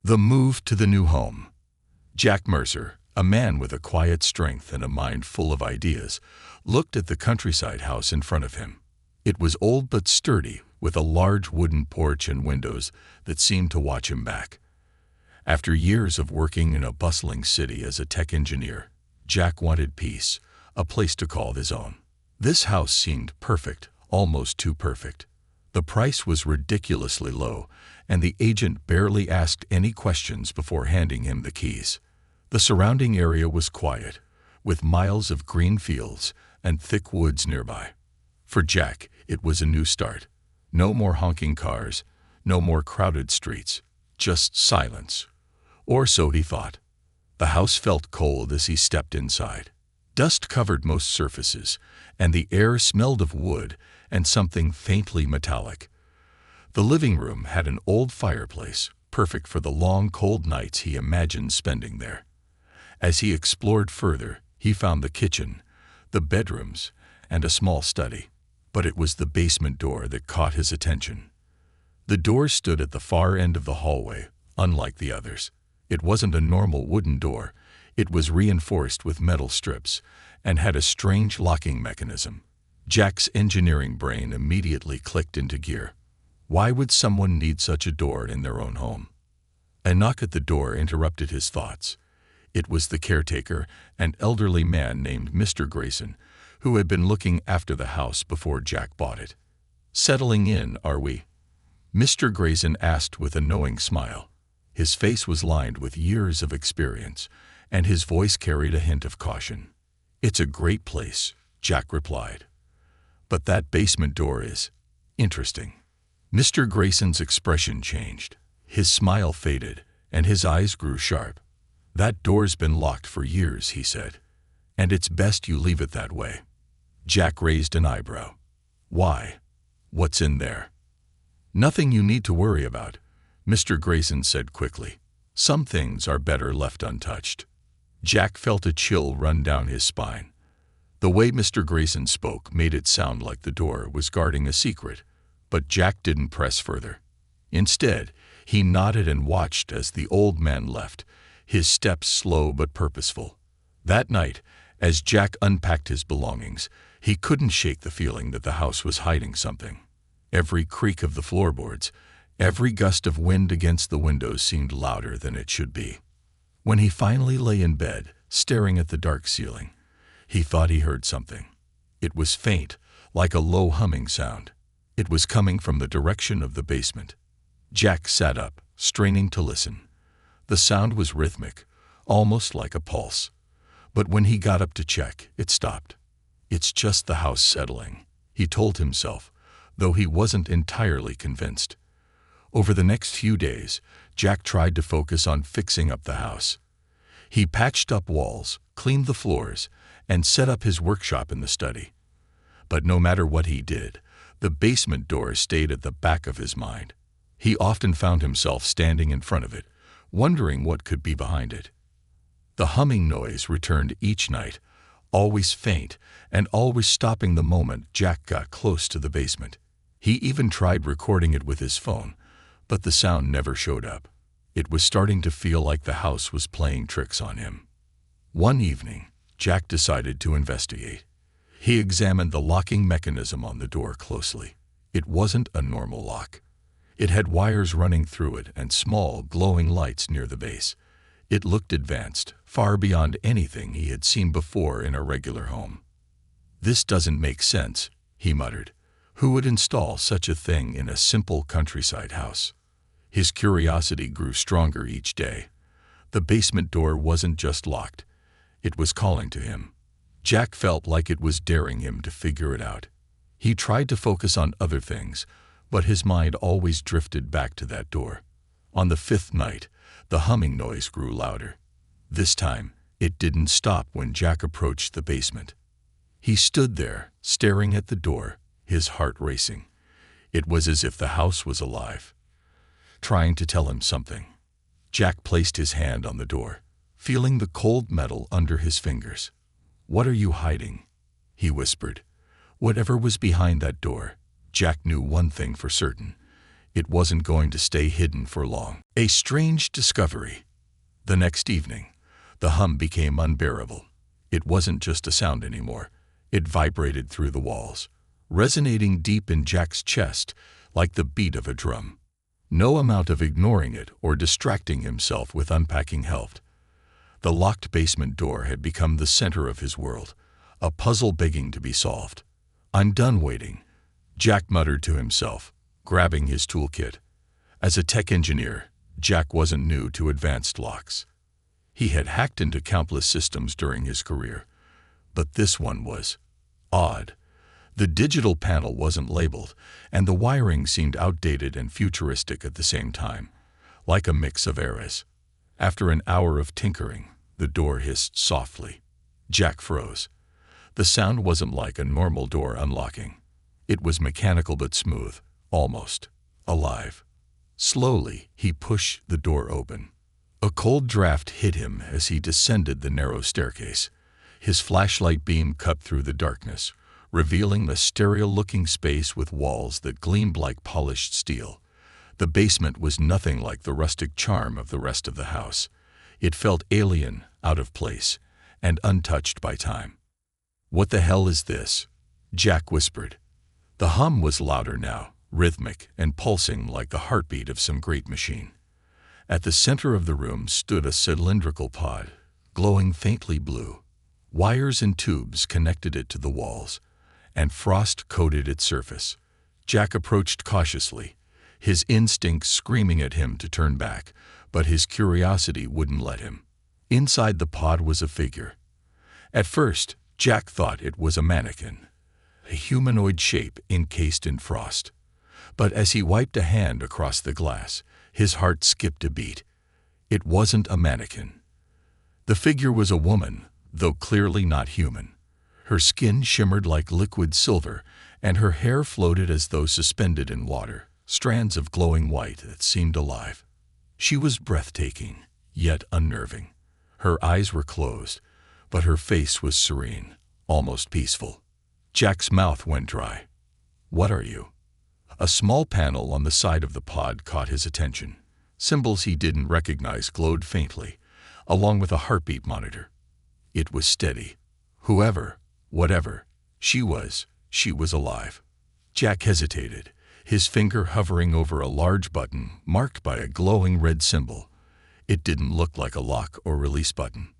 The move to the new home. Jack Mercer, a man with a quiet strength and a mind full of ideas, looked at the countryside house in front of him. It was old but sturdy, with a large wooden porch and windows that seemed to watch him back. After years of working in a bustling city as a tech engineer, Jack wanted peace, a place to call his own. This house seemed perfect, almost too perfect. The price was ridiculously low, and the agent barely asked any questions before handing him the keys. The surrounding area was quiet, with miles of green fields and thick woods nearby. For Jack, it was a new start. No more honking cars, no more crowded streets, just silence. Or so he thought. The house felt cold as he stepped inside. Dust covered most surfaces, and the air smelled of wood and something faintly metallic. The living room had an old fireplace, perfect for the long, cold nights he imagined spending there. As he explored further, he found the kitchen, the bedrooms, and a small study. But it was the basement door that caught his attention. The door stood at the far end of the hallway, unlike the others. It wasn't a normal wooden door. It was reinforced with metal strips and had a strange locking mechanism. Jack's engineering brain immediately clicked into gear. Why would someone need such a door in their own home? A knock at the door interrupted his thoughts. It was the caretaker, an elderly man named Mr. Grayson, who had been looking after the house before Jack bought it. "Settling in, are we?" Mr. Grayson asked with a knowing smile. His face was lined with years of experience, and his voice carried a hint of caution. "It's a great place," Jack replied. "But that basement door is interesting." Mr. Grayson's expression changed. His smile faded, and his eyes grew sharp. "That door's been locked for years," he said, "and it's best you leave it that way." Jack raised an eyebrow. "Why? What's in there?" "Nothing you need to worry about," Mr. Grayson said quickly. "Some things are better left untouched." Jack felt a chill run down his spine. The way Mr. Grayson spoke made it sound like the door was guarding a secret, but Jack didn't press further. Instead, he nodded and watched as the old man left, his steps slow but purposeful. That night, as Jack unpacked his belongings, he couldn't shake the feeling that the house was hiding something. Every creak of the floorboards, every gust of wind against the windows seemed louder than it should be. When he finally lay in bed, staring at the dark ceiling, he thought he heard something. It was faint, like a low humming sound. It was coming from the direction of the basement. Jack sat up, straining to listen. The sound was rhythmic, almost like a pulse. But when he got up to check, it stopped. "It's just the house settling," he told himself, though he wasn't entirely convinced. Over the next few days, Jack tried to focus on fixing up the house. He patched up walls, cleaned the floors, and set up his workshop in the study. But no matter what he did, the basement door stayed at the back of his mind. He often found himself standing in front of it, wondering what could be behind it. The humming noise returned each night, always faint and always stopping the moment Jack got close to the basement. He even tried recording it with his phone, but the sound never showed up. It was starting to feel like the house was playing tricks on him. One evening, Jack decided to investigate. He examined the locking mechanism on the door closely. It wasn't a normal lock. It had wires running through it and small, glowing lights near the base. It looked advanced, far beyond anything he had seen before in a regular home. "This doesn't make sense," he muttered. Who would install such a thing in a simple countryside house? His curiosity grew stronger each day. The basement door wasn't just locked. It was calling to him. Jack felt like it was daring him to figure it out. He tried to focus on other things, but his mind always drifted back to that door. On the fifth night, the humming noise grew louder. This time, it didn't stop when Jack approached the basement. He stood there, staring at the door, his heart racing. It was as if the house was alive, trying to tell him something. Jack placed his hand on the door, feeling the cold metal under his fingers. "What are you hiding?" he whispered. Whatever was behind that door, Jack knew one thing for certain. It wasn't going to stay hidden for long. A strange discovery. The next evening, the hum became unbearable. It wasn't just a sound anymore. It vibrated through the walls, resonating deep in Jack's chest like the beat of a drum. No amount of ignoring it or distracting himself with unpacking helped. The locked basement door had become the center of his world, a puzzle begging to be solved. "I'm done waiting," Jack muttered to himself, grabbing his toolkit. As a tech engineer, Jack wasn't new to advanced locks. He had hacked into countless systems during his career, but this one was odd. The digital panel wasn't labeled, and the wiring seemed outdated and futuristic at the same time, like a mix of eras. After an hour of tinkering, the door hissed softly. Jack froze. The sound wasn't like a normal door unlocking. It was mechanical but smooth, almost alive. Slowly, he pushed the door open. A cold draft hit him as he descended the narrow staircase. His flashlight beam cut through the darkness, revealing a sterile-looking space with walls that gleamed like polished steel. The basement was nothing like the rustic charm of the rest of the house. It felt alien, out of place, and untouched by time. "What the hell is this?" Jack whispered. The hum was louder now, rhythmic and pulsing like the heartbeat of some great machine. At the center of the room stood a cylindrical pod, glowing faintly blue. Wires and tubes connected it to the walls, and frost coated its surface. Jack approached cautiously, his instincts screaming at him to turn back, but his curiosity wouldn't let him. Inside the pod was a figure. At first, Jack thought it was a mannequin, a humanoid shape encased in frost. But as he wiped a hand across the glass, his heart skipped a beat. It wasn't a mannequin. The figure was a woman, though clearly not human. Her skin shimmered like liquid silver, and her hair floated as though suspended in water, strands of glowing white that seemed alive. She was breathtaking, yet unnerving. Her eyes were closed, but her face was serene, almost peaceful. Jack's mouth went dry. "What are you?" A small panel on the side of the pod caught his attention. Symbols he didn't recognize glowed faintly, along with a heartbeat monitor. It was steady. Whatever she was alive. Jack hesitated, his finger hovering over a large button marked by a glowing red symbol. It didn't look like a lock or release button.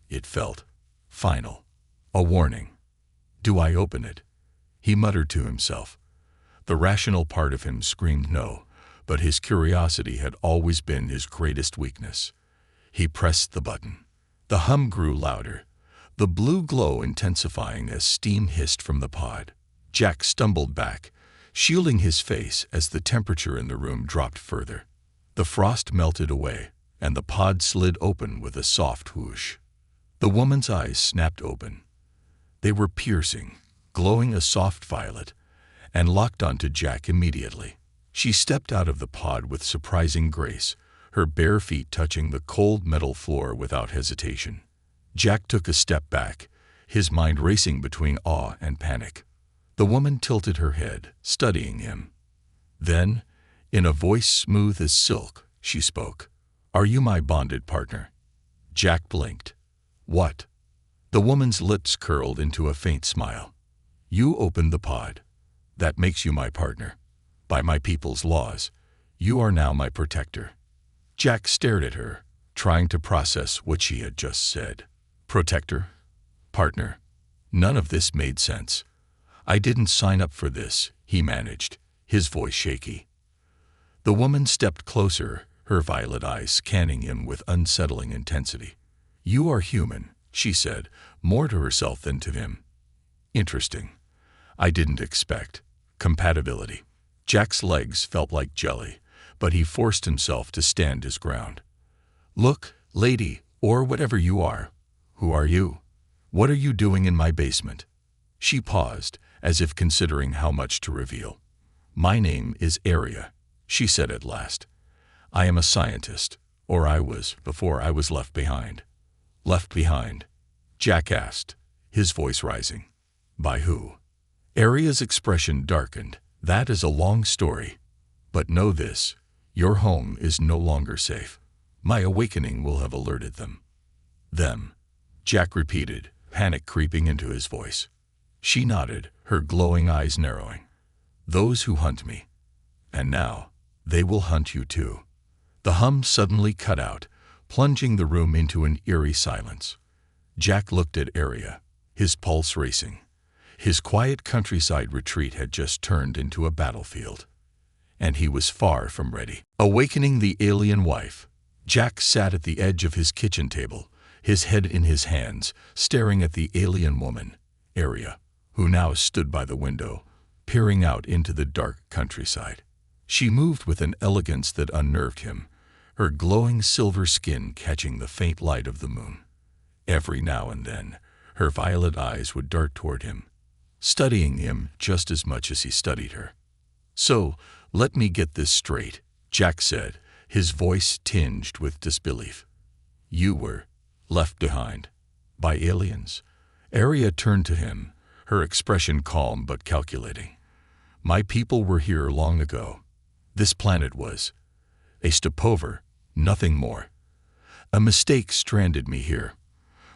It felt final. A warning. "Do I open it?" he muttered to himself. The rational part of him screamed no, but his curiosity had always been his greatest weakness. He pressed the button. The hum grew louder, the blue glow intensifying as steam hissed from the pod. Jack stumbled back, shielding his face as the temperature in the room dropped further. The frost melted away, and the pod slid open with a soft whoosh. The woman's eyes snapped open. They were piercing, glowing a soft violet, and locked onto Jack immediately. She stepped out of the pod with surprising grace, her bare feet touching the cold metal floor without hesitation. Jack took a step back, his mind racing between awe and panic. The woman tilted her head, studying him. Then, in a voice smooth as silk, she spoke. "Are you my bonded partner?" Jack blinked. "What?" The woman's lips curled into a faint smile. "You opened the pod. That makes you my partner. By my people's laws, you are now my protector." Jack stared at her, trying to process what she had just said. Protector? Partner? None of this made sense. "I didn't sign up for this," he managed, his voice shaky. The woman stepped closer, her violet eyes scanning him with unsettling intensity. "You are human," she said, more to herself than to him. "Interesting. I didn't expect. Compatibility." Jack's legs felt like jelly, but he forced himself to stand his ground. "Look, lady, or whatever you are. Who are you? What are you doing in my basement?" She paused, as if considering how much to reveal. "My name is Aria," she said at last. "I am a scientist, or I was before I was left behind." "Left behind?" Jack asked, his voice rising. "By who?" Aria's expression darkened. "That is a long story. But know this, your home is no longer safe. My awakening will have alerted them. Them, Jack repeated, panic creeping into his voice. She nodded, her glowing eyes narrowing. Those who hunt me. And now, they will hunt you too. The hum suddenly cut out, plunging the room into an eerie silence. Jack looked at Aria, his pulse racing. His quiet countryside retreat had just turned into a battlefield. And he was far from ready. Awakening the alien wife, Jack sat at the edge of his kitchen table, his head in his hands, staring at the alien woman, Aria, who now stood by the window, peering out into the dark countryside. She moved with an elegance that unnerved him, her glowing silver skin catching the faint light of the moon. Every now and then, her violet eyes would dart toward him, studying him just as much as he studied her. So, let me get this straight, Jack said, his voice tinged with disbelief. You were left behind by aliens? Aria turned to him, her expression calm but calculating. My people were here long ago. This planet was a stopover, nothing more. A mistake stranded me here.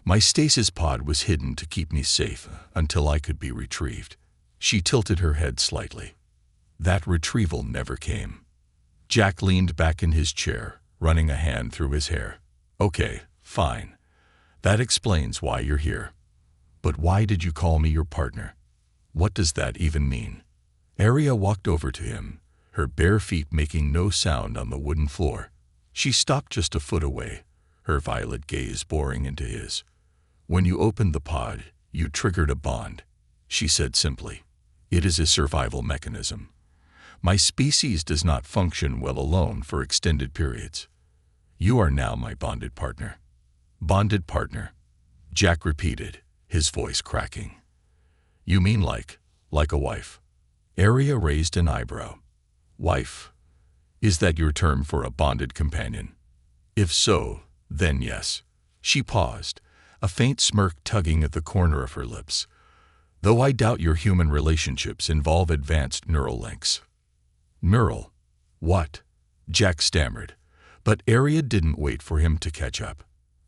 My stasis pod was hidden to keep me safe until I could be retrieved. She tilted her head slightly. That retrieval never came. Jack leaned back in his chair, running a hand through his hair. Okay, fine. That explains why you're here. But why did you call me your partner? What does that even mean? Aria walked over to him, her bare feet making no sound on the wooden floor. She stopped just a foot away, her violet gaze boring into his. When you opened the pod, you triggered a bond, she said simply. It is a survival mechanism. My species does not function well alone for extended periods. You are now my bonded partner. Bonded partner, Jack repeated, his voice cracking. You mean like a wife? Aria raised an eyebrow. Wife? Is that your term for a bonded companion? If so, then yes. She paused, a faint smirk tugging at the corner of her lips. Though I doubt your human relationships involve advanced neural links. Neural? What? Jack stammered, but Aria didn't wait for him to catch up.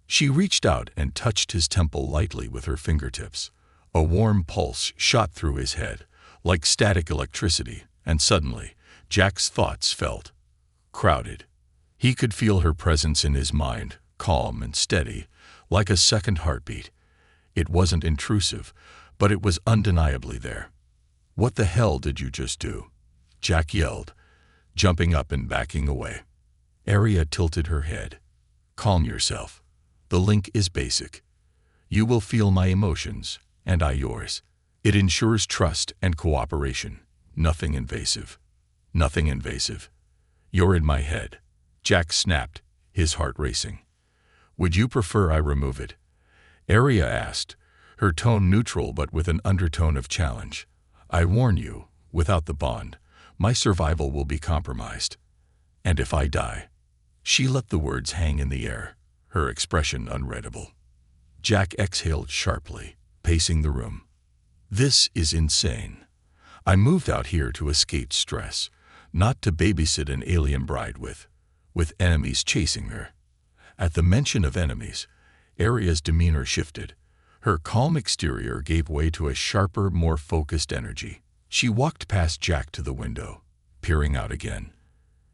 She reached out and touched his temple lightly with her fingertips. A warm pulse shot through his head, like static electricity, and suddenly, Jack's thoughts felt crowded. He could feel her presence in his mind, calm and steady, like a second heartbeat. It wasn't intrusive, but it was undeniably there. What the hell did you just do? Jack yelled, jumping up and backing away. Aria tilted her head. Calm yourself. The link is basic. You will feel my emotions, and I yours. It ensures trust and cooperation. Nothing invasive. Nothing invasive. You're in my head. Jack snapped, his heart racing. Would you prefer I remove it? Aria asked, her tone neutral but with an undertone of challenge. I warn you, without the bond, my survival will be compromised. And if I die? She let the words hang in the air, her expression unreadable. Jack exhaled sharply, pacing the room. This is insane. I moved out here to escape stress, not to babysit an alien bride with enemies chasing her. At the mention of enemies, Aria's demeanor shifted. Her calm exterior gave way to a sharper, more focused energy. She walked past Jack to the window, peering out again.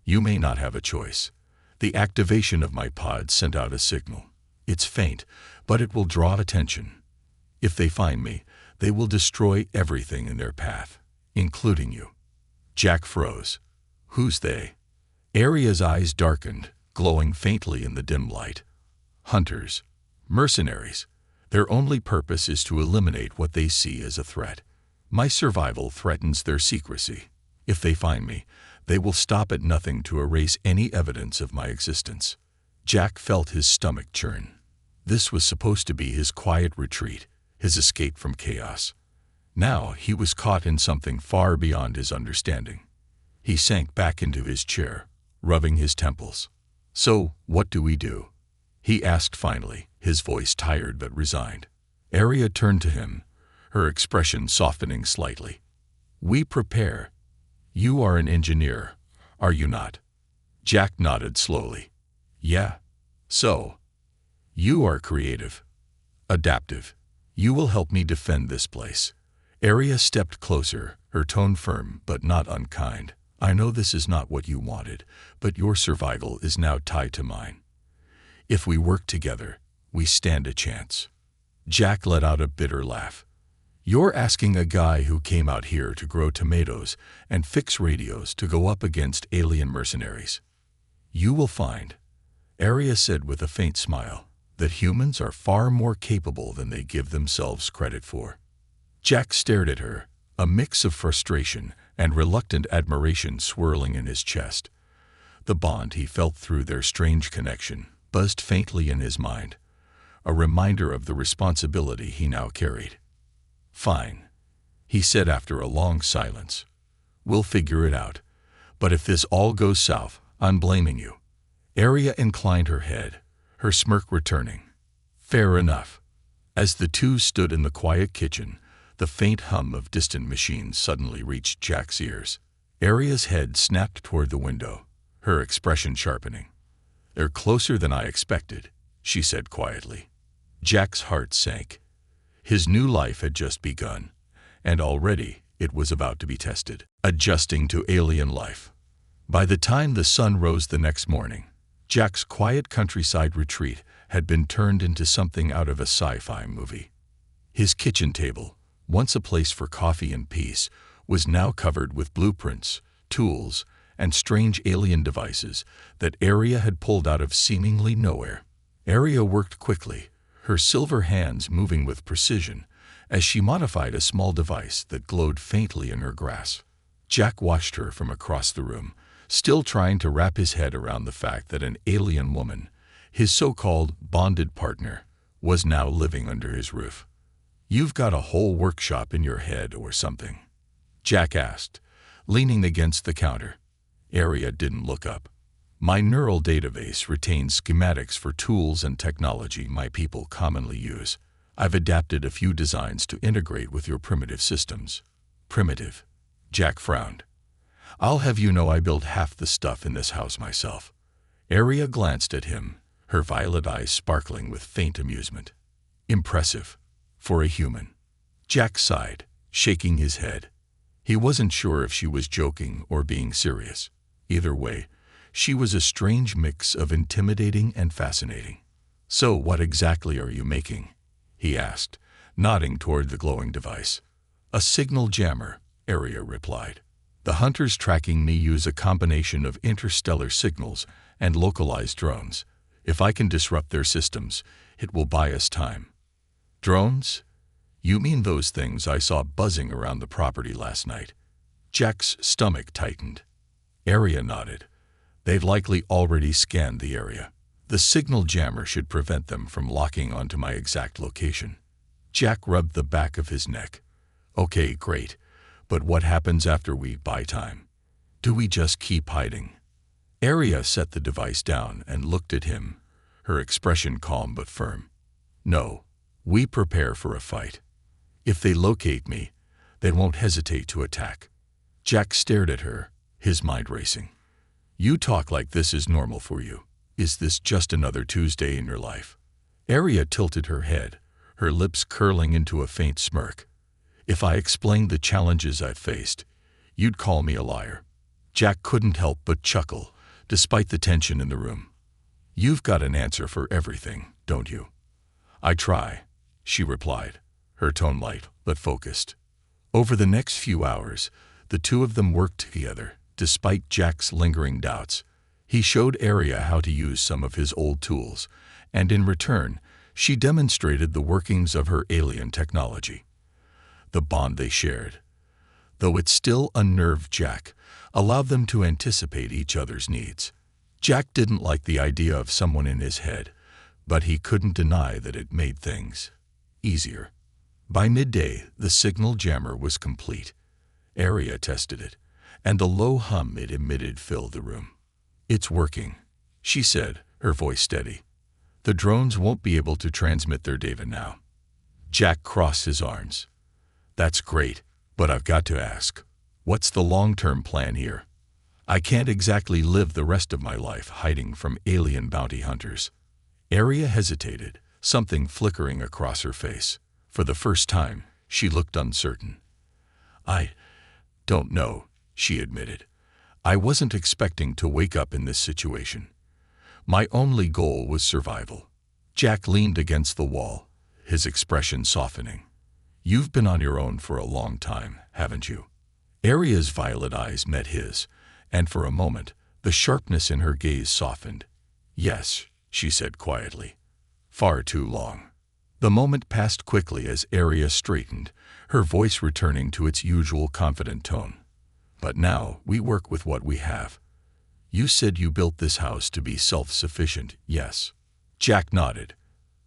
You may not have a choice. The activation of my pod sent out a signal. It's faint, but it will draw attention. If they find me, they will destroy everything in their path, including you. Jack froze. Who's they? Aria's eyes darkened, glowing faintly in the dim light. Hunters. Mercenaries. Their only purpose is to eliminate what they see as a threat. My survival threatens their secrecy. If they find me, they will stop at nothing to erase any evidence of my existence. Jack felt his stomach churn. This was supposed to be his quiet retreat, his escape from chaos. Now he was caught in something far beyond his understanding. He sank back into his chair, rubbing his temples. So, what do we do? He asked finally, his voice tired but resigned. Aria turned to him, her expression softening slightly. We prepare. You are an engineer. Are you not? Jack nodded slowly. Yeah. So, you are creative, adaptive. You will help me defend this place. Arya stepped closer, her tone firm but not unkind. I know this is not what you wanted, but your survival is now tied to mine. If we work together, we stand a chance. Jack let out a bitter laugh. You're asking a guy who came out here to grow tomatoes and fix radios to go up against alien mercenaries. You will find, Arya said with a faint smile, that humans are far more capable than they give themselves credit for. Jack stared at her, a mix of frustration and reluctant admiration swirling in his chest. The bond he felt through their strange connection buzzed faintly in his mind, a reminder of the responsibility he now carried. Fine, he said after a long silence. We'll figure it out. But if this all goes south, I'm blaming you. Arya inclined her head, her smirk returning. Fair enough. As the two stood in the quiet kitchen, the faint hum of distant machines suddenly reached Jack's ears. Arya's head snapped toward the window, her expression sharpening. They're closer than I expected, she said quietly. Jack's heart sank. His new life had just begun, and already it was about to be tested, adjusting to alien life. By the time the sun rose the next morning, Jack's quiet countryside retreat had been turned into something out of a sci-fi movie. His kitchen table, once a place for coffee and peace, was now covered with blueprints, tools, and strange alien devices that Arya had pulled out of seemingly nowhere. Arya worked quickly, her silver hands moving with precision as she modified a small device that glowed faintly in her grasp. Jack watched her from across the room, still trying to wrap his head around the fact that an alien woman, his so-called bonded partner, was now living under his roof. You've got a whole workshop in your head or something? Jack asked, leaning against the counter. Arya didn't look up. My neural database retains schematics for tools and technology my people commonly use. I've adapted a few designs to integrate with your primitive systems. Primitive? Jack frowned. I'll have you know I built half the stuff in this house myself. Arya glanced at him, her violet eyes sparkling with faint amusement. Impressive. For a human. Jack sighed, shaking his head. He wasn't sure if she was joking or being serious. Either way, she was a strange mix of intimidating and fascinating. So what exactly are you making? He asked, nodding toward the glowing device. A signal jammer, Arya replied. The hunters tracking me use a combination of interstellar signals and localized drones. If I can disrupt their systems, it will buy us time. Drones? You mean those things I saw buzzing around the property last night? Jack's stomach tightened. Arya nodded. They've likely already scanned the area. The signal jammer should prevent them from locking onto my exact location. Jack rubbed the back of his neck. Okay, great. But what happens after we buy time? Do we just keep hiding? Arya set the device down and looked at him, her expression calm but firm. No, we prepare for a fight. If they locate me, they won't hesitate to attack. Jack stared at her, his mind racing. You talk like this is normal for you. Is this just another Tuesday in your life? Arya tilted her head, her lips curling into a faint smirk. If I explained the challenges I've faced, you'd call me a liar. Jack couldn't help but chuckle, despite the tension in the room. You've got an answer for everything, don't you? I try, she replied, her tone light but focused. Over the next few hours, the two of them worked together, despite Jack's lingering doubts. He showed Arya how to use some of his old tools, and in return, she demonstrated the workings of her alien technology. The bond they shared, though it still unnerved Jack, allowed them to anticipate each other's needs. Jack didn't like the idea of someone in his head, but he couldn't deny that it made things easier. By midday, the signal jammer was complete. Arya tested it, and the low hum it emitted filled the room. It's working, she said, her voice steady. The drones won't be able to transmit their data now. Jack crossed his arms. That's great, but I've got to ask, what's the long-term plan here? I can't exactly live the rest of my life hiding from alien bounty hunters. Arya hesitated, something flickering across her face. For the first time, she looked uncertain. I don't know, she admitted. I wasn't expecting to wake up in this situation. My only goal was survival. Jack leaned against the wall, his expression softening. You've been on your own for a long time, haven't you? Arya's violet eyes met his, and for a moment, the sharpness in her gaze softened. Yes, she said quietly. Far too long. The moment passed quickly as Arya straightened, her voice returning to its usual confident tone. But now we work with what we have. You said you built this house to be self-sufficient, yes? Jack nodded.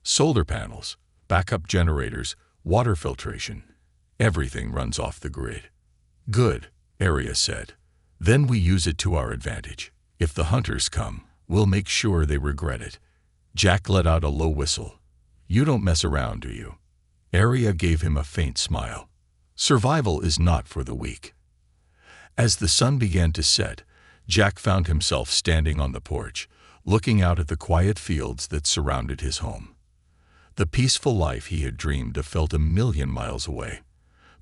Solar panels, backup generators, water filtration. Everything runs off the grid. Good, Arya said. Then we use it to our advantage. If the hunters come, we'll make sure they regret it. Jack let out a low whistle. You don't mess around, do you? Arya gave him a faint smile. Survival is not for the weak. As the sun began to set, Jack found himself standing on the porch, looking out at the quiet fields that surrounded his home. The peaceful life he had dreamed of felt a million miles away.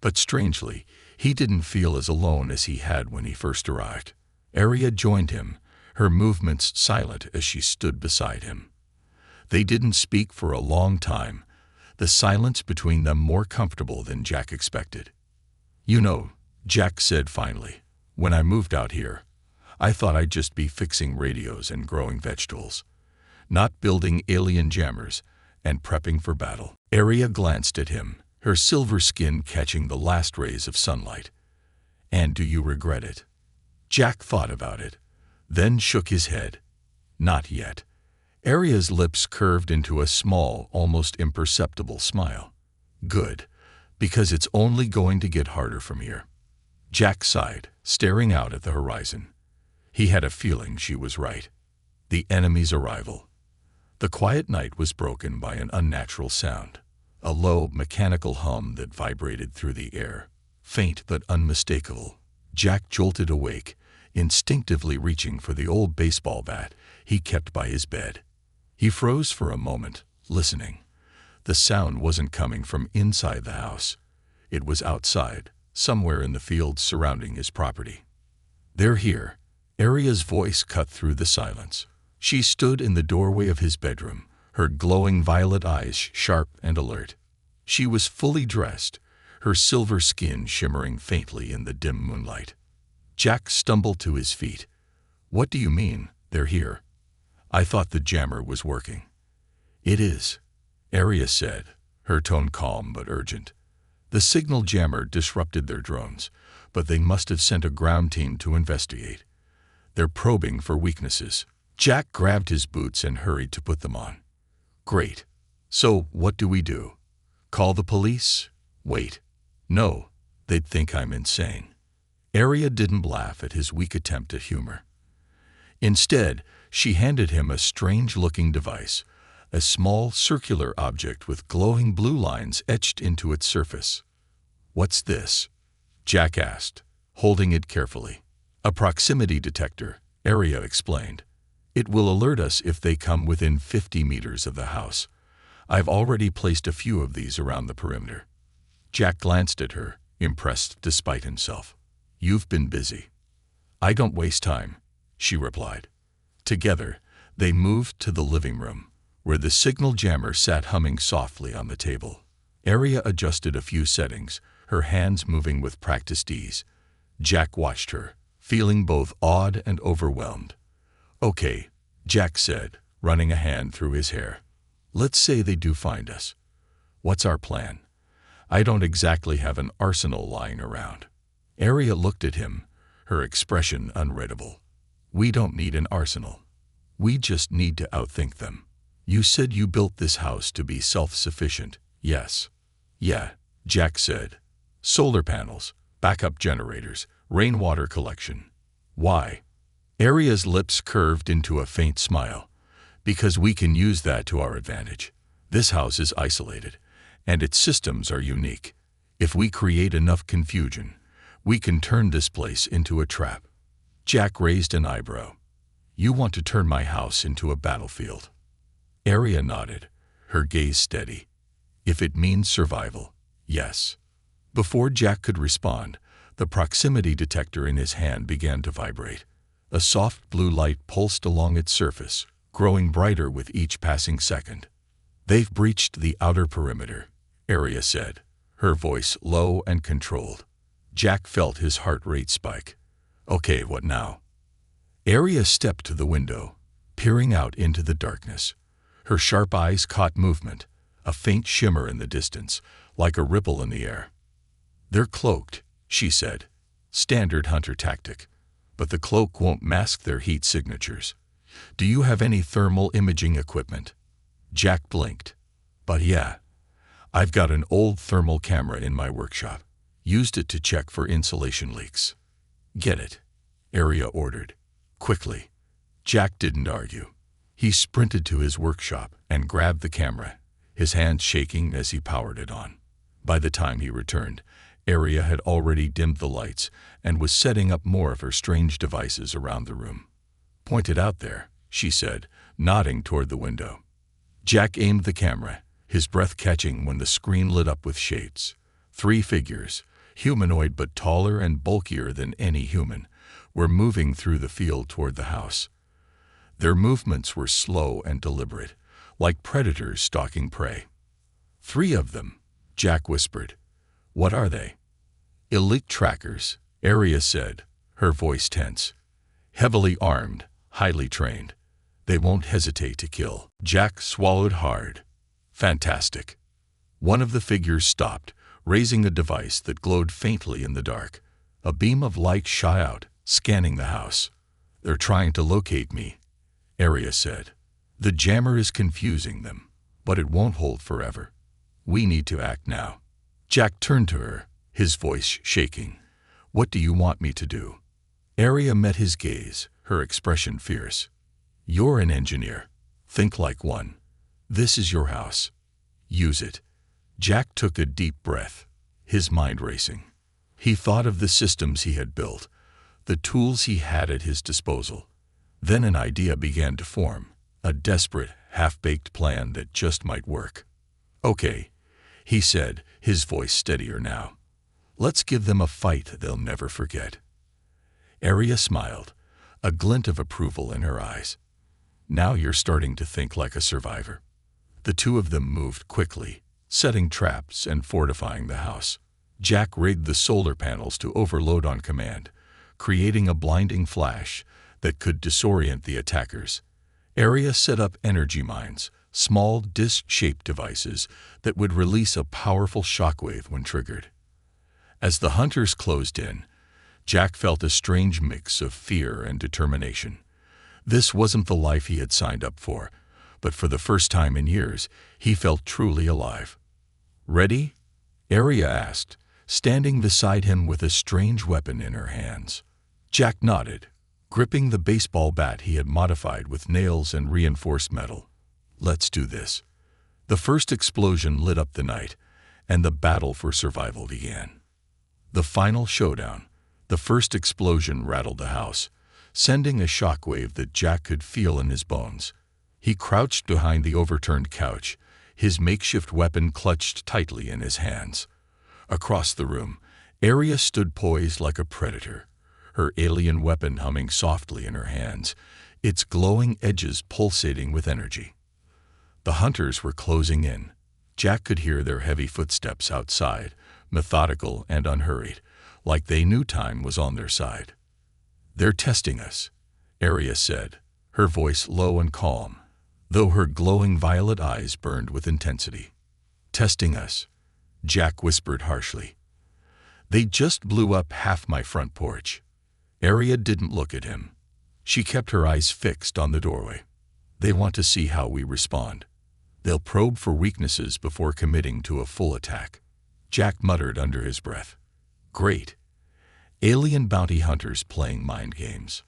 But strangely, he didn't feel as alone as he had when he first arrived. Arya joined him, her movements silent as she stood beside him. They didn't speak for a long time, the silence between them more comfortable than Jack expected. You know, Jack said finally, when I moved out here, I thought I'd just be fixing radios and growing vegetables, not building alien jammers and prepping for battle. Arya glanced at him, her silver skin catching the last rays of sunlight. And do you regret it? Jack thought about it, then shook his head. Not yet. Arya's lips curved into a small, almost imperceptible smile. Good, because it's only going to get harder from here. Jack sighed, staring out at the horizon. He had a feeling she was right. The enemy's arrival. The quiet night was broken by an unnatural sound, a low, mechanical hum that vibrated through the air, faint but unmistakable. Jack jolted awake, instinctively reaching for the old baseball bat he kept by his bed. He froze for a moment, listening. The sound wasn't coming from inside the house. It was outside, somewhere in the fields surrounding his property. They're here. Arya's voice cut through the silence. She stood in the doorway of his bedroom, her glowing violet eyes sharp and alert. She was fully dressed, her silver skin shimmering faintly in the dim moonlight. Jack stumbled to his feet. What do you mean, they're here? I thought the jammer was working. It is, Arya said, her tone calm but urgent. The signal jammer disrupted their drones, but they must have sent a ground team to investigate. They're probing for weaknesses. Jack grabbed his boots and hurried to put them on. Great. So what do we do? Call the police? Wait. No, they'd think I'm insane. Arya didn't laugh at his weak attempt at humor. Instead, she handed him a strange-looking device, a small circular object with glowing blue lines etched into its surface. What's this? Jack asked, holding it carefully. A proximity detector, Arya explained. It will alert us if they come within 50 meters of the house. I've already placed a few of these around the perimeter. Jack glanced at her, impressed despite himself. You've been busy. I don't waste time, she replied. Together, they moved to the living room, where the signal jammer sat humming softly on the table. Arya adjusted a few settings, her hands moving with practiced ease. Jack watched her, feeling both awed and overwhelmed. Okay, Jack said, running a hand through his hair. Let's say they do find us. What's our plan? I don't exactly have an arsenal lying around. Arya looked at him, her expression unreadable. We don't need an arsenal. We just need to outthink them. You said you built this house to be self-sufficient, yes? Yeah, Jack said. Solar panels, backup generators, rainwater collection. Why? Arya's lips curved into a faint smile. Because we can use that to our advantage. This house is isolated, and its systems are unique. If we create enough confusion, we can turn this place into a trap. Jack raised an eyebrow. You want to turn my house into a battlefield? Arya nodded, her gaze steady. If it means survival, yes. Before Jack could respond, the proximity detector in his hand began to vibrate. A soft blue light pulsed along its surface, growing brighter with each passing second. They've breached the outer perimeter, Arya said, her voice low and controlled. Jack felt his heart rate spike. Okay, what now? Arya stepped to the window, peering out into the darkness. Her sharp eyes caught movement, a faint shimmer in the distance, like a ripple in the air. They're cloaked, she said. Standard hunter tactic. But the cloak won't mask their heat signatures. Do you have any thermal imaging equipment? Jack blinked. But yeah, I've got an old thermal camera in my workshop. Used it to check for insulation leaks. Get it, Arya ordered. Quickly. Jack didn't argue. He sprinted to his workshop and grabbed the camera, his hands shaking as he powered it on. By the time he returned, Arya had already dimmed the lights and was setting up more of her strange devices around the room. Point it out there, she said, nodding toward the window. Jack aimed the camera, his breath catching when the screen lit up with shapes. 3 figures, humanoid but taller and bulkier than any human, were moving through the field toward the house. Their movements were slow and deliberate, like predators stalking prey. 3 of them, Jack whispered. What are they? Elite trackers, Arya said, her voice tense. Heavily armed, highly trained. They won't hesitate to kill. Jack swallowed hard. Fantastic. One of the figures stopped, raising a device that glowed faintly in the dark. A beam of light shot out, scanning the house. They're trying to locate me, Arya said. The jammer is confusing them, but it won't hold forever. We need to act now. Jack turned to her, his voice shaking. What do you want me to do? Arya met his gaze, her expression fierce. You're an engineer. Think like one. This is your house. Use it. Jack took a deep breath, his mind racing. He thought of the systems he had built, the tools he had at his disposal. Then an idea began to form, a desperate, half-baked plan that just might work. Okay, he said, his voice steadier now. Let's give them a fight they'll never forget. Arya smiled, a glint of approval in her eyes. Now you're starting to think like a survivor. The 2 of them moved quickly, setting traps and fortifying the house. Jack rigged the solar panels to overload on command, creating a blinding flash that could disorient the attackers. Arya set up energy mines, small disc-shaped devices that would release a powerful shockwave when triggered. As the hunters closed in, Jack felt a strange mix of fear and determination. This wasn't the life he had signed up for, but for the first time in years, he felt truly alive. Ready? Arya asked, standing beside him with a strange weapon in her hands. Jack nodded, gripping the baseball bat he had modified with nails and reinforced metal. Let's do this. The first explosion lit up the night, and the battle for survival began. The final showdown. The first explosion rattled the house, sending a shockwave that Jack could feel in his bones. He crouched behind the overturned couch, his makeshift weapon clutched tightly in his hands. Across the room, Arya stood poised like a predator, her alien weapon humming softly in her hands, its glowing edges pulsating with energy. The hunters were closing in. Jack could hear their heavy footsteps outside, methodical and unhurried, like they knew time was on their side. They're testing us, Arya said, her voice low and calm, though her glowing violet eyes burned with intensity. Testing us, Jack whispered harshly. They just blew up half my front porch. Arya didn't look at him. She kept her eyes fixed on the doorway. They want to see how we respond. They'll probe for weaknesses before committing to a full attack. Jack muttered under his breath. Great. Alien bounty hunters playing mind games.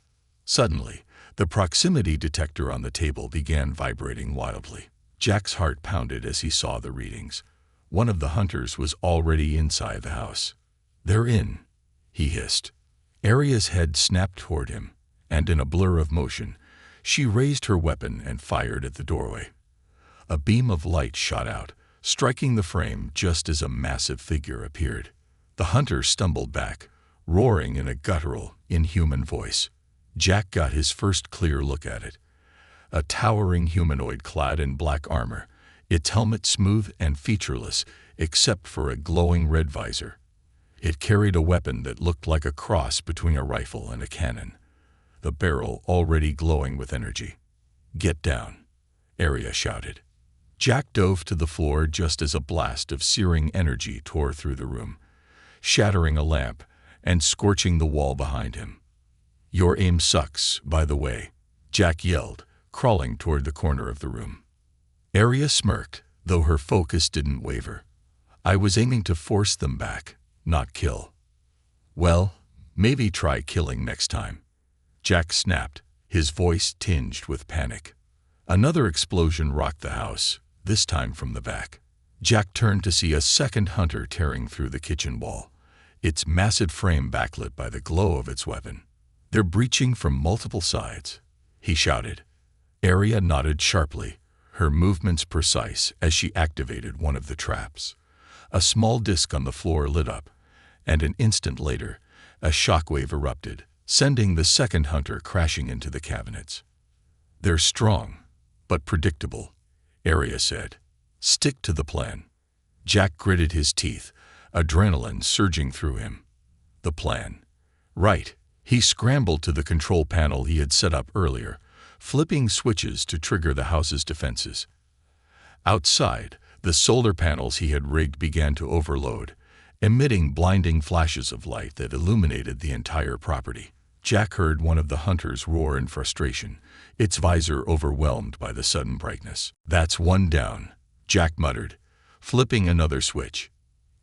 Suddenly, the proximity detector on the table began vibrating wildly. Jack's heart pounded as he saw the readings. One of the hunters was already inside the house. They're in, he hissed. Aria's head snapped toward him, and in a blur of motion, she raised her weapon and fired at the doorway. A beam of light shot out, striking the frame just as a massive figure appeared. The hunter stumbled back, roaring in a guttural, inhuman voice. Jack got his first clear look at it. A towering humanoid clad in black armor, its helmet smooth and featureless except for a glowing red visor. It carried a weapon that looked like a cross between a rifle and a cannon, the barrel already glowing with energy. "Get down," Aria shouted. Jack dove to the floor just as a blast of searing energy tore through the room, shattering a lamp and scorching the wall behind him. "Your aim sucks, by the way," Jack yelled, crawling toward the corner of the room. Aria smirked, though her focus didn't waver. "I was aiming to force them back, not kill." "Well, maybe try killing next time," Jack snapped, his voice tinged with panic. Another explosion rocked the house, this time from the back. Jack turned to see a second hunter tearing through the kitchen wall, its massive frame backlit by the glow of its weapon. "They're breaching from multiple sides," he shouted. Aria nodded sharply, her movements precise as she activated one of the traps. A small disc on the floor lit up, and an instant later, a shockwave erupted, sending the second hunter crashing into the cabinets. "They're strong, but predictable," Aria said. "Stick to the plan." Jack gritted his teeth, adrenaline surging through him. The plan. Right. He scrambled to the control panel he had set up earlier, flipping switches to trigger the house's defenses. Outside, the solar panels he had rigged began to overload, emitting blinding flashes of light that illuminated the entire property. Jack heard one of the hunters roar in frustration, its visor overwhelmed by the sudden brightness. "That's one down," Jack muttered, flipping another switch.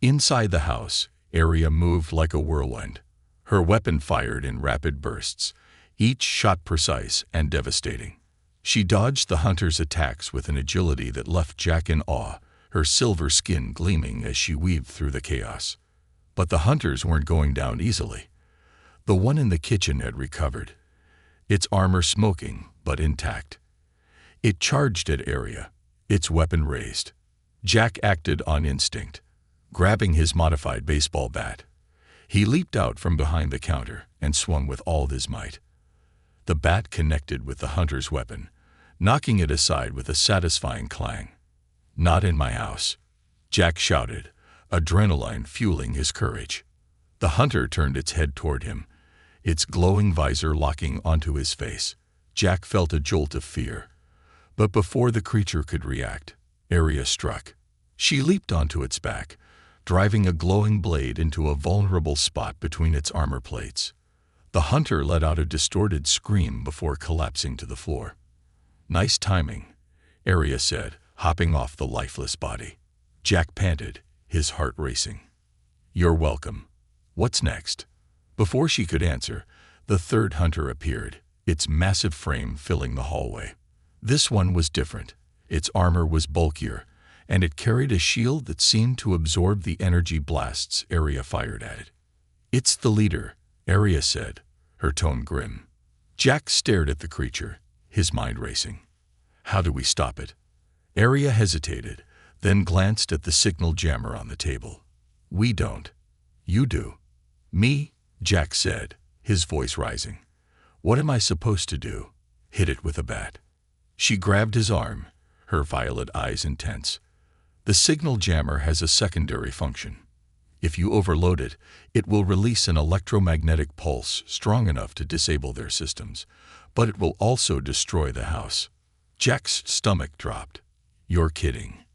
Inside the house, Aria moved like a whirlwind. Her weapon fired in rapid bursts, each shot precise and devastating. She dodged the hunter's attacks with an agility that left Jack in awe, her silver skin gleaming as she weaved through the chaos. But the hunters weren't going down easily. The one in the kitchen had recovered, its armor smoking but intact. It charged at Aria, its weapon raised. Jack acted on instinct, grabbing his modified baseball bat. He leaped out from behind the counter and swung with all his might. The bat connected with the hunter's weapon, knocking it aside with a satisfying clang. "Not in my house," Jack shouted, adrenaline fueling his courage. The hunter turned its head toward him, its glowing visor locking onto his face. Jack felt a jolt of fear. But before the creature could react, Aria struck. She leaped onto its back, driving a glowing blade into a vulnerable spot between its armor plates. The hunter let out a distorted scream before collapsing to the floor. "Nice timing," Aria said, hopping off the lifeless body. Jack panted, his heart racing. "You're welcome. What's next?" Before she could answer, the third hunter appeared, its massive frame filling the hallway. This one was different. Its armor was bulkier, and it carried a shield that seemed to absorb the energy blasts Aria fired at it. "It's the leader," Aria said, her tone grim. Jack stared at the creature, his mind racing. "How do we stop it?" Aria hesitated, then glanced at the signal jammer on the table. "We don't. You do." "Me?" Jack said, his voice rising. "What am I supposed to do? Hit it with a bat?" She grabbed his arm, her violet eyes intense. "The signal jammer has a secondary function. If you overload it, it will release an electromagnetic pulse strong enough to disable their systems, but it will also destroy the house." Jack's stomach dropped. "You're kidding."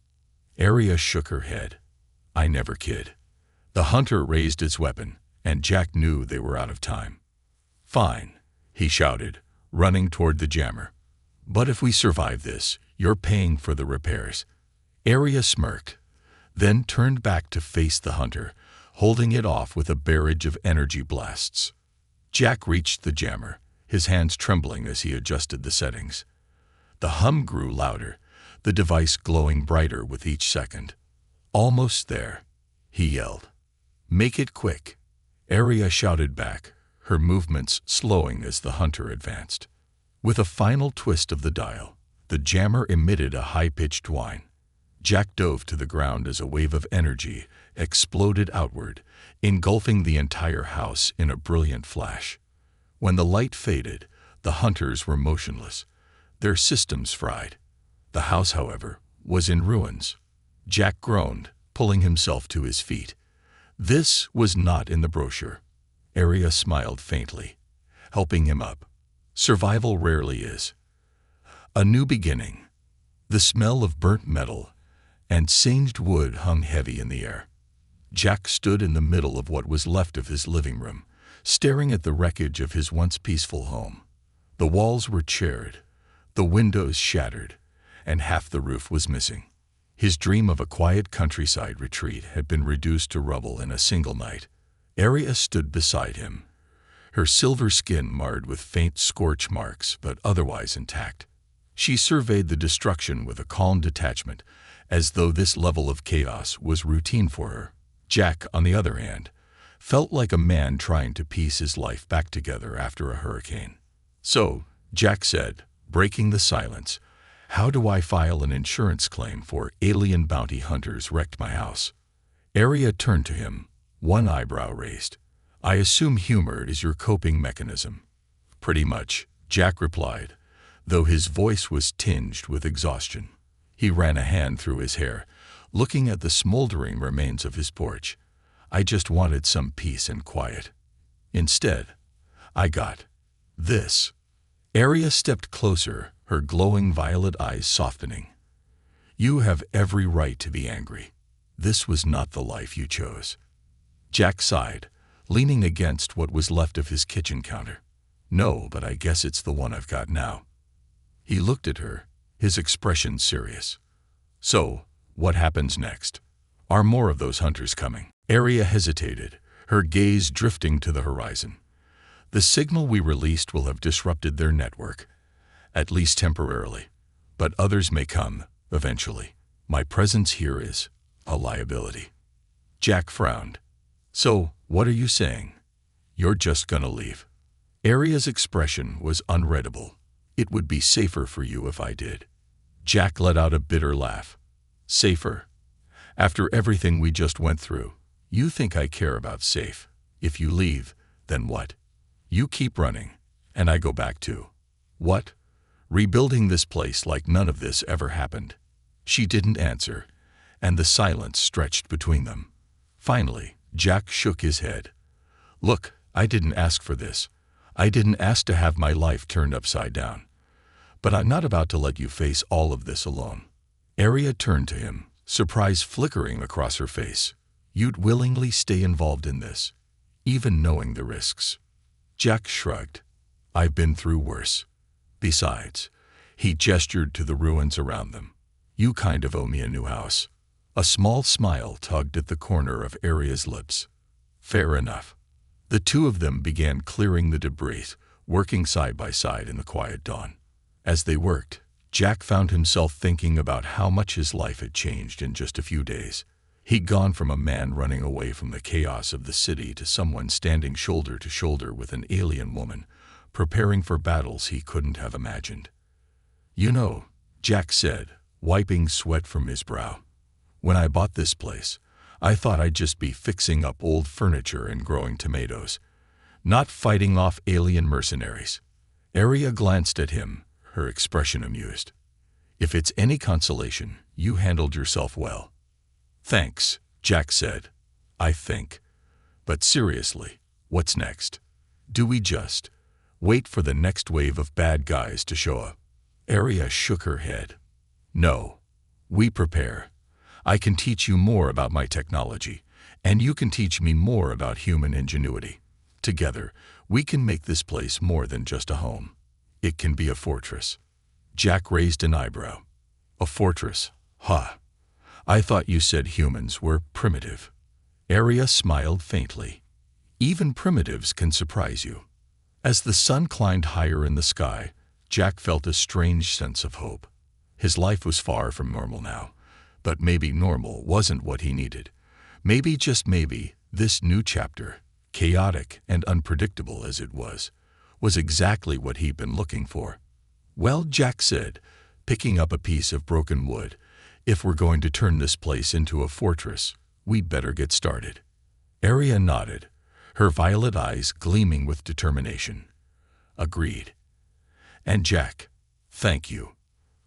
Aria shook her head. "I never kid." The hunter raised its weapon, and Jack knew they were out of time. "Fine," he shouted, running toward the jammer. "But if we survive this, you're paying for the repairs." Aria smirked, then turned back to face the hunter, holding it off with a barrage of energy blasts. Jack reached the jammer, his hands trembling as he adjusted the settings. The hum grew louder, the device glowing brighter with each second. "Almost there," he yelled. "Make it quick," Aria shouted back, her movements slowing as the hunter advanced. With a final twist of the dial, the jammer emitted a high-pitched whine. Jack dove to the ground as a wave of energy exploded outward, engulfing the entire house in a brilliant flash. When the light faded, the hunters were motionless, their systems fried. The house, however, was in ruins. Jack groaned, pulling himself to his feet. This was not in the brochure. Arya smiled faintly, helping him up. Survival rarely is. A new beginning. The smell of burnt metal and singed wood hung heavy in the air. Jack stood in the middle of what was left of his living room, staring at the wreckage of his once peaceful home. The walls were charred, the windows shattered, and half the roof was missing. His dream of a quiet countryside retreat had been reduced to rubble in a single night. Arya stood beside him, her silver skin marred with faint scorch marks but otherwise intact. She surveyed the destruction with a calm detachment, as though this level of chaos was routine for her. Jack, on the other hand, felt like a man trying to piece his life back together after a hurricane. "So," Jack said, breaking the silence, "how do I file an insurance claim for alien bounty hunters wrecked my house?" Arya turned to him, one eyebrow raised. "I assume humor is your coping mechanism." "Pretty much," Jack replied, though his voice was tinged with exhaustion. He ran a hand through his hair, looking at the smoldering remains of his porch. "I just wanted some peace and quiet. Instead, I got this." Arya stepped closer, her glowing violet eyes softening. "You have every right to be angry. This was not the life you chose." Jack sighed, leaning against what was left of his kitchen counter. "No, but I guess it's the one I've got now." He looked at her, his expression serious. "So, what happens next? Are more of those hunters coming?" Arya hesitated, her gaze drifting to the horizon. "The signal we released will have disrupted their network, at least temporarily, but others may come, eventually. My presence here is a liability." Jack frowned. "So, what are you saying? You're just gonna leave?" Arya's expression was unreadable. "It would be safer for you if I did." Jack let out a bitter laugh. "Safer? After everything we just went through, you think I care about safe? If you leave, then what? You keep running, and I go back too. What? Rebuilding this place like none of this ever happened." She didn't answer, and the silence stretched between them. Finally, Jack shook his head. "Look, I didn't ask for this. I didn't ask to have my life turned upside down. But I'm not about to let you face all of this alone." Arya turned to him, surprise flickering across her face. "You'd willingly stay involved in this, even knowing the risks?" Jack shrugged. "I've been through worse. Besides," he gestured to the ruins around them, "you kind of owe me a new house." A small smile tugged at the corner of Arya's lips. "Fair enough." The two of them began clearing the debris, working side by side in the quiet dawn. As they worked, Jack found himself thinking about how much his life had changed in just a few days. He'd gone from a man running away from the chaos of the city to someone standing shoulder to shoulder with an alien woman, preparing for battles he couldn't have imagined. "You know," Jack said, wiping sweat from his brow, "when I bought this place, I thought I'd just be fixing up old furniture and growing tomatoes, not fighting off alien mercenaries." Arya glanced at him, her expression amused. "If it's any consolation, you handled yourself well." "Thanks," Jack said. "I think. But seriously, what's next? Do we just wait for the next wave of bad guys to show up?" Arya shook her head. "No. We prepare. I can teach you more about my technology, and you can teach me more about human ingenuity. Together, we can make this place more than just a home. It can be a fortress." Jack raised an eyebrow. "A fortress? Ha! I thought you said humans were primitive." Arya smiled faintly. "Even primitives can surprise you." As the sun climbed higher in the sky, Jack felt a strange sense of hope. His life was far from normal now, but maybe normal wasn't what he needed. Maybe, just maybe, this new chapter, chaotic and unpredictable as it was exactly what he'd been looking for. "Well," Jack said, picking up a piece of broken wood, "if we're going to turn this place into a fortress, we'd better get started." Arya nodded, her violet eyes gleaming with determination. "Agreed." "And Jack, thank you."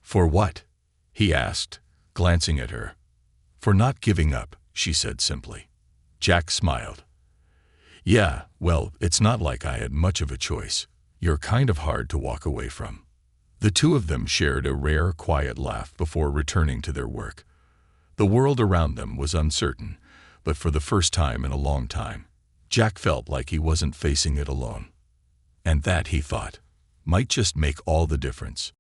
"For what?" he asked, glancing at her. "For not giving up," she said simply. Jack smiled. "Yeah, well, it's not like I had much of a choice. You're kind of hard to walk away from." The two of them shared a rare, quiet laugh before returning to their work. The world around them was uncertain, but for the first time in a long time, Jack felt like he wasn't facing it alone. And that, he thought, might just make all the difference.